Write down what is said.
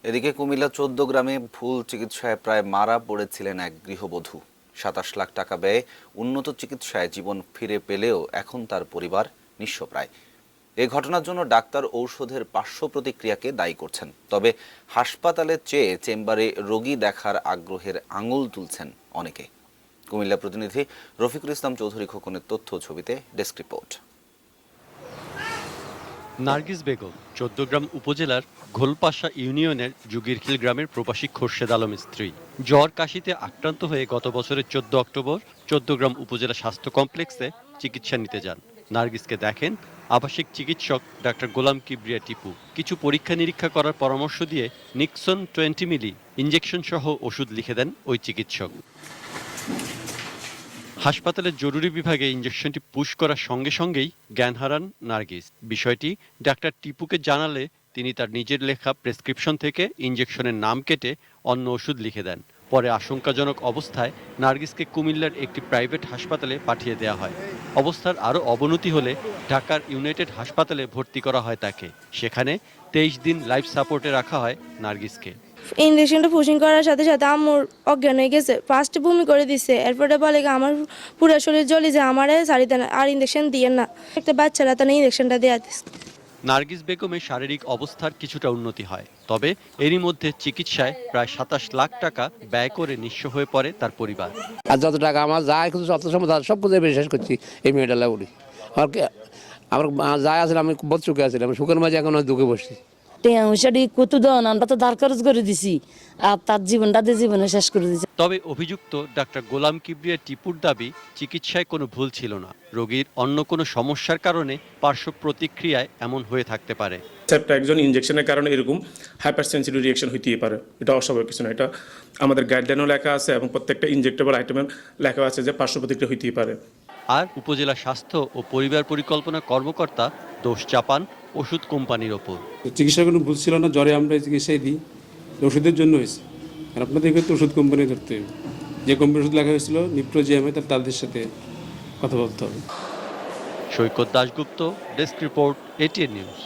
এদিকে কুমিল্লা ১৪ গ্রামে ভুল চিকিৎসায় প্রায় মারা পড়েছিলেন এক গৃহবধূ। ২৭ লাখ টাকা ব্যয়ে উন্নত চিকিৎসায় জীবন ফিরে পেলেও এখন তার পরিবার নিঃস্ব প্রায়। এ ঘটনার জন্য ডাক্তার ঔষধের পার্শ্ব প্রতিক্রিয়াকে দায়ী করছেন। তবে হাসপাতালের চেয়ে চেম্বারে রোগী দেখার আগ্রহের আঙুল তুলছেন অনেকে। কুমিল্লা প্রতিনিধি রফিকুল ইসলাম চৌধুরী খোকনের তথ্য ছবিতে ডেস্ক রিপোর্ট। নার্গিস বেগম ১৪ গ্রাম উপজেলার ঘোলপাশা ইউনিয়নের যুগিরখিল গ্রামের প্রবাসী খোরশেদ আলম স্ত্রী। জ্বর কাশিতে আক্রান্ত হয়ে গত বছরের ১৪ অক্টোবর ১৪ গ্রাম উপজেলা স্বাস্থ্য কমপ্লেক্সে চিকিৎসা নিতে যান। নার্গিসকে দেখেন আবাসিক চিকিৎসক ডাক্তার গোলাম কিবরিয়া টিপু। কিছু পরীক্ষা নিরীক্ষা করার পরামর্শ দিয়ে নিক্সন 20 মিলি ইঞ্জেকশন সহ ওষুধ লিখে দেন ওই চিকিৎসক। হাসপাতালের জরুরি বিভাগে ইঞ্জেকশনটি পুশ করার সঙ্গে সঙ্গেই জ্ঞান হারান নার্গিস। বিষয়টি ডাক্তার টিপুকে জানালে তিনি তার নিজের লেখা প্রেসক্রিপশন থেকে ইঞ্জেকশনের নাম কেটে অন্য ওষুধ লিখে দেন। পরে আশঙ্কাজনক অবস্থায় নার্গিসকে কুমিল্লার একটি প্রাইভেট হাসপাতালে পাঠিয়ে দেওয়া হয়। অবস্থার আরও অবনতি হলে ঢাকার ইউনাইটেড হাসপাতালে ভর্তি করা হয় তাকে। সেখানে 23 দিন লাইফ সাপোর্টে রাখা হয় নার্গিসকে। ইঞ্জেকশনটা পুশিং করার সাথে সাথে আমার অজ্ঞান হয়ে গেছে। ফার্স্টে বমি করে দিচ্ছে, এরপরে বলে আমার পুরো শরীর জ্বলে যে আমারে সারি দেন আর ইঞ্জেকশন দিয়ে না। একটা বাচ্চারা তার ইঞ্জেকশনটা দেওয়া দিচ্ছে। নার্গিস বেগমের শারীরিক অবস্থার কিছুটা উন্নতি হয়, তবে এরই মধ্যে চিকিৎসায় প্রায় ২৭ লাখ টাকা ব্যয় করে নিঃস্ব হয়ে পড়ে তার পরিবার। আর যত টাকা আমার যায় কিন্তু যত সময় সব কিছু বিশ্বাস করছি এই মেয়েটা লাগুলি। আমার যায় আসলে আমি বহুত সুখে আছিলাম, সুখের মাঝে এখন দুঃখে বসছি। কত দন আমরা তো দাঁড় খরচ করে দিছি আর তার জীবনটা দিয়ে জীবনে শেষ করে দিচ্ছে। তবে অভিযুক্ত ডাক্তার গোলাম কিবরিয়া টিপুর দাবি চিকিৎসায় কোনো ভুল ছিল না, রোগীর অন্য কোনো সমস্যার কারণে পার্শ্ব প্রতিক্রিয়ায় এমন হয়ে থাকতে পারে। একজন ইনজেকশনের কারণে এরকম হাইপার সেন্সিটিভ রিঅ্যাকশন হইতেই পারে, এটা অস্বাভাবিক কিছু না। এটা আমাদের গাইডলাইনও লেখা আছে এবং প্রত্যেকটা ইনজেক্টেবল আইটেমের লেখা আছে যে পার্শ্ব প্রতিক্রিয়া হইতেই পারে। আর উপজেলা স্বাস্থ্য ও পরিবার পরিকল্পনা কর্মকর্তা দোষ চাপান ওষুধ কোম্পানির ওপর। চিকিৎসা কোনো ভুল ছিল না, জ্বরে আমরা চিকিৎসাই দিই, ওষুধের জন্য হয়েছে। আর আপনাদের ক্ষেত্রে ওষুধ কোম্পানি ধরতে হবে, যে কোম্পানির ওষুধ লেখা হয়েছিল নিপ্রোজিয়ামে তাদের সাথে কথা বলতে হবে। Saikat Dasgupta, desk report, ATN news.